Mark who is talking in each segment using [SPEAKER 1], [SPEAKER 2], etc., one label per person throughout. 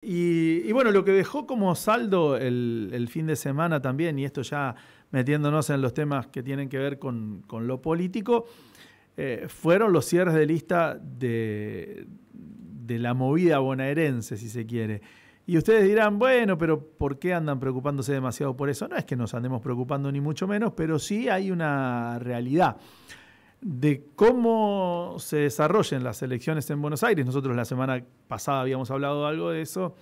[SPEAKER 1] Y bueno, lo que dejó como saldo el fin de semana también, y esto ya metiéndonos en los temas que tienen que ver con lo político, fueron los cierres de lista de la movida bonaerense, si se quiere. Y ustedes dirán, bueno, pero ¿por qué andan preocupándose demasiado por eso? No es que nos andemos preocupando ni mucho menos, pero sí hay una realidad de cómo se desarrollen las elecciones en Buenos Aires. Nosotros la semana pasada habíamos hablado algo de eso.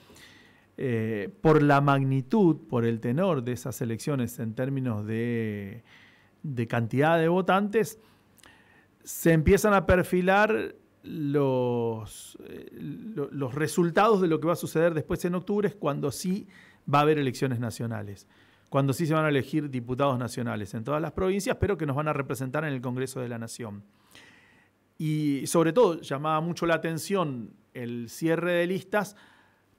[SPEAKER 1] Por la magnitud, por el tenor de esas elecciones en términos de cantidad de votantes, se empiezan a perfilar los resultados de lo que va a suceder después en octubre, cuando sí va a haber elecciones nacionales, cuando sí se van a elegir diputados nacionales en todas las provincias, pero que nos van a representar en el Congreso de la Nación. Y sobre todo llamaba mucho la atención el cierre de listas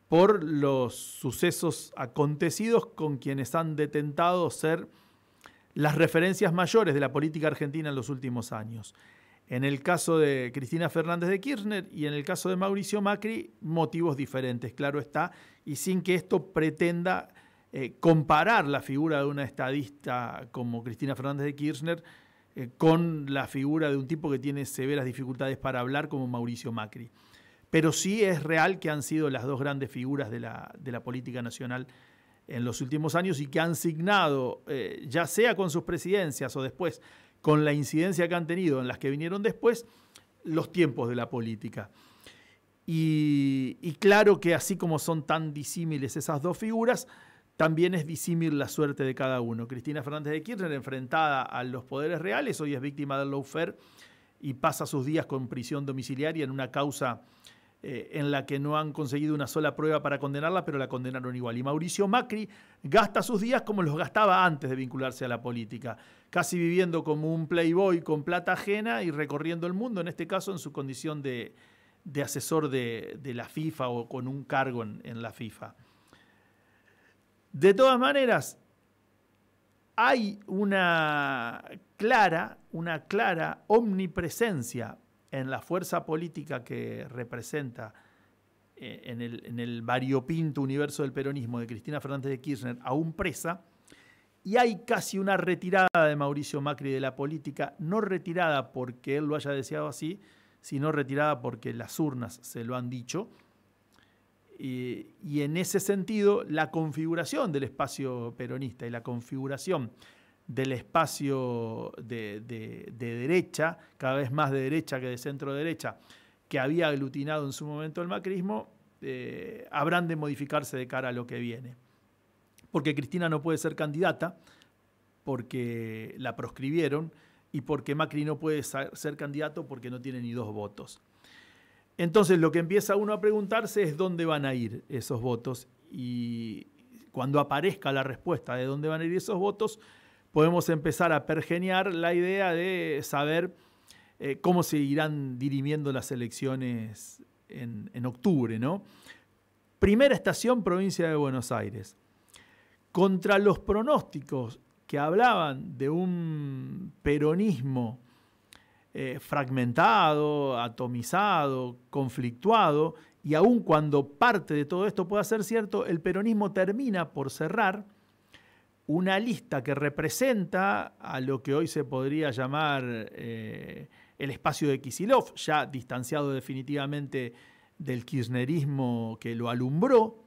[SPEAKER 1] por los sucesos acontecidos con quienes han detentado ser las referencias mayores de la política argentina en los últimos años. En el caso de Cristina Fernández de Kirchner y en el caso de Mauricio Macri, motivos diferentes, claro está, y sin que esto pretenda comparar la figura de una estadista como Cristina Fernández de Kirchner con la figura de un tipo que tiene severas dificultades para hablar como Mauricio Macri. Pero sí es real que han sido las dos grandes figuras de la política nacional en los últimos años y que han signado, ya sea con sus presidencias o después, con la incidencia que han tenido en las que vinieron después, los tiempos de la política. Y claro que así como son tan disímiles esas dos figuras, también es disímil la suerte de cada uno. Cristina Fernández de Kirchner, enfrentada a los poderes reales, hoy es víctima del lawfare y pasa sus días con prisión domiciliaria en una causa en la que no han conseguido una sola prueba para condenarla, pero la condenaron igual. Y Mauricio Macri gasta sus días como los gastaba antes de vincularse a la política, casi viviendo como un playboy con plata ajena y recorriendo el mundo, en este caso en su condición de asesor de la FIFA o con un cargo en la FIFA. De todas maneras, hay una clara omnipresencia en la fuerza política que representa en el variopinto universo del peronismo de Cristina Fernández de Kirchner, aún presa, y hay casi una retirada de Mauricio Macri de la política, no retirada porque él lo haya deseado así, sino retirada porque las urnas se lo han dicho. Y en ese sentido, la configuración del espacio peronista y la configuración del espacio de derecha, cada vez más de derecha que de centro derecha, que había aglutinado en su momento el macrismo, habrán de modificarse de cara a lo que viene. Porque Cristina no puede ser candidata, porque la proscribieron, y porque Macri no puede ser candidato porque no tiene ni 2 votos. Entonces lo que empieza uno a preguntarse es dónde van a ir esos votos, y cuando aparezca la respuesta de dónde van a ir esos votos, podemos empezar a pergeñar la idea de saber cómo se irán dirimiendo las elecciones en octubre, ¿no? Primera estación, provincia de Buenos Aires. Contra los pronósticos que hablaban de un peronismo fragmentado, atomizado, conflictuado, y aun cuando parte de todo esto pueda ser cierto, el peronismo termina por cerrar una lista que representa a lo que hoy se podría llamar el espacio de Kicillof, ya distanciado definitivamente del kirchnerismo que lo alumbró,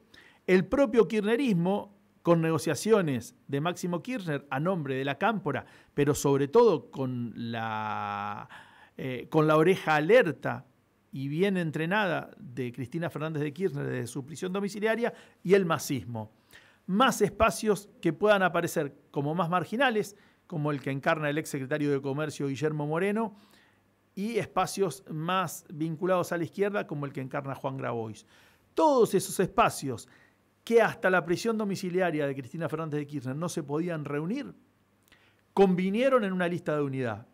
[SPEAKER 1] el propio kirchnerismo con negociaciones de Máximo Kirchner a nombre de la Cámpora, pero sobre todo con la oreja alerta y bien entrenada de Cristina Fernández de Kirchner desde su prisión domiciliaria, y el masismo. Más espacios que puedan aparecer como más marginales, como el que encarna el exsecretario de Comercio Guillermo Moreno, y espacios más vinculados a la izquierda, como el que encarna Juan Grabois. Todos esos espacios que hasta la prisión domiciliaria de Cristina Fernández de Kirchner no se podían reunir, convinieron en una lista de unidad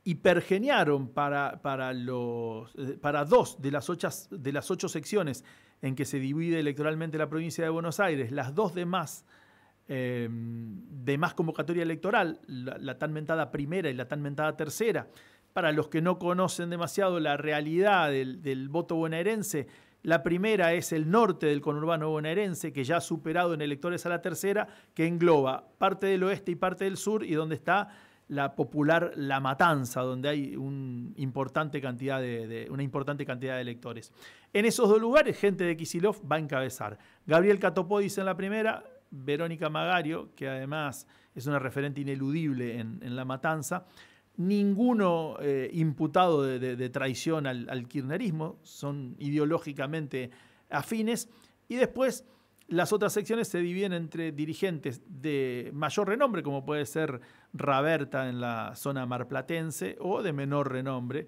[SPEAKER 1] y pergeñaron para 2 de las 8 secciones en que se divide electoralmente la provincia de Buenos Aires, las 2 de más convocatoria electoral, la tan mentada primera y la tan mentada tercera. Para los que no conocen demasiado la realidad del voto bonaerense, La primera es el norte del conurbano bonaerense, que ya ha superado en electores a la tercera, que engloba parte del oeste y parte del sur, y donde está la popular La Matanza, donde hay una importante cantidad de electores. En esos dos lugares, gente de Kicillof va a encabezar. Gabriel Catopodis en la primera, Verónica Magario, que además es una referente ineludible en La Matanza. Ninguno imputado de traición al kirchnerismo, son ideológicamente afines. Y después las otras secciones se dividen entre dirigentes de mayor renombre, como puede ser Raberta en la zona marplatense, o de menor renombre,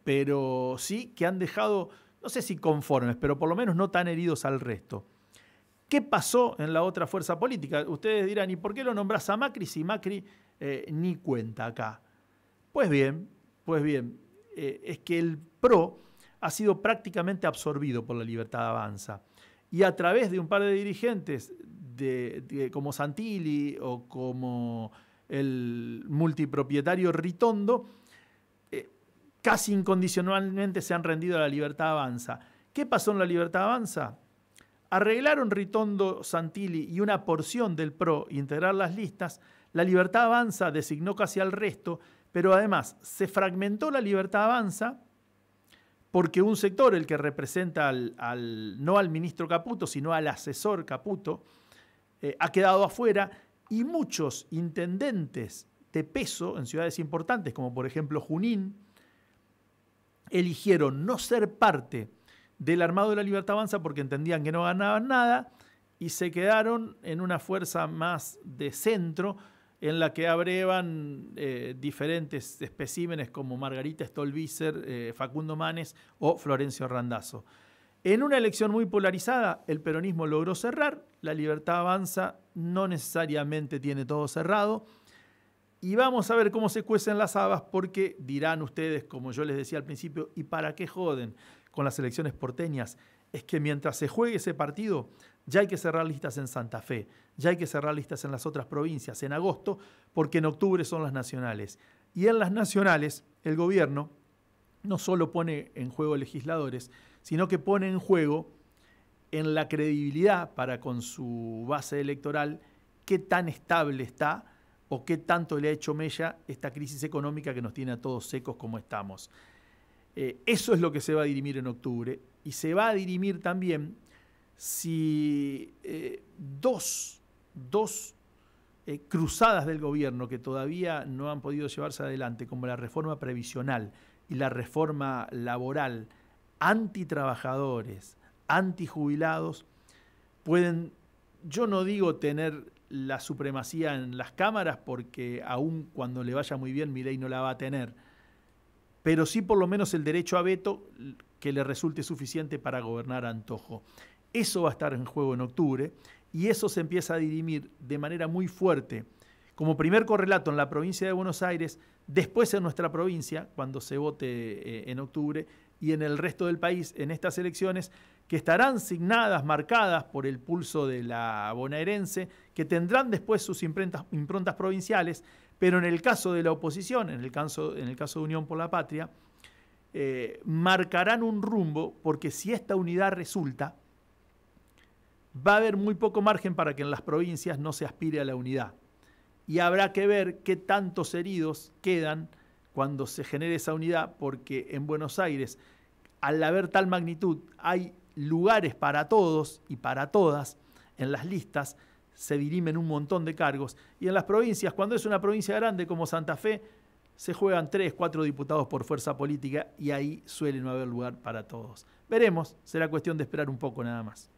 [SPEAKER 1] pero sí que han dejado, no sé si conformes, pero por lo menos no tan heridos al resto. ¿Qué pasó en la otra fuerza política? Ustedes dirán, ¿y por qué lo nombrás a Macri si Macri ni cuenta acá? Pues bien, es que el PRO ha sido prácticamente absorbido por la Libertad Avanza. Y a través de un par de dirigentes como Santilli o como el multipropietario Ritondo, casi incondicionalmente se han rendido a la Libertad Avanza. ¿Qué pasó en la Libertad Avanza? Arreglaron Ritondo, Santilli y una porción del PRO integrar las listas. La Libertad Avanza designó casi al resto, pero además se fragmentó la Libertad Avanza porque un sector, el que representa no al ministro Caputo, sino al asesor Caputo, ha quedado afuera, y muchos intendentes de peso en ciudades importantes, como por ejemplo Junín, eligieron no ser parte del armado de la Libertad Avanza porque entendían que no ganaban nada y se quedaron en una fuerza más de centro, en la que abrevan diferentes especímenes como Margarita Stolbizer, Facundo Manes o Florencio Randazzo. En una elección muy polarizada, el peronismo logró cerrar, la Libertad Avanza no necesariamente tiene todo cerrado, y vamos a ver cómo se cuecen las habas, porque dirán ustedes, como yo les decía al principio, ¿y para qué joden con las elecciones porteñas? Es que mientras se juegue ese partido, ya hay que cerrar listas en Santa Fe, ya hay que cerrar listas en las otras provincias en agosto, porque en octubre son las nacionales. Y en las nacionales, el gobierno no solo pone en juego legisladores, sino que pone en juego en la credibilidad para con su base electoral qué tan estable está o qué tanto le ha hecho mella esta crisis económica que nos tiene a todos secos como estamos. Eso es lo que se va a dirimir en octubre, y se va a dirimir también si dos cruzadas del gobierno que todavía no han podido llevarse adelante, como la reforma previsional y la reforma laboral, antitrabajadores, antijubilados, pueden, yo no digo tener la supremacía en las cámaras, porque aun cuando le vaya muy bien, Milei no la va a tener, pero sí por lo menos el derecho a veto que le resulte suficiente para gobernar a antojo. Eso va a estar en juego en octubre, y eso se empieza a dirimir de manera muy fuerte, como primer correlato en la provincia de Buenos Aires, después en nuestra provincia, cuando se vote en octubre, y en el resto del país, en estas elecciones, que estarán signadas, marcadas por el pulso de la bonaerense, que tendrán después sus improntas provinciales, pero en el caso de la oposición, en el caso de Unión por la Patria, marcarán un rumbo, porque si esta unidad resulta, va a haber muy poco margen para que en las provincias no se aspire a la unidad. Y habrá que ver qué tantos heridos quedan cuando se genere esa unidad, porque en Buenos Aires, al haber tal magnitud, hay lugares para todos y para todas en las listas, se dirimen un montón de cargos, y en las provincias, cuando es una provincia grande como Santa Fe, se juegan 3, 4 diputados por fuerza política, y ahí suele no haber lugar para todos. Veremos, será cuestión de esperar un poco nada más.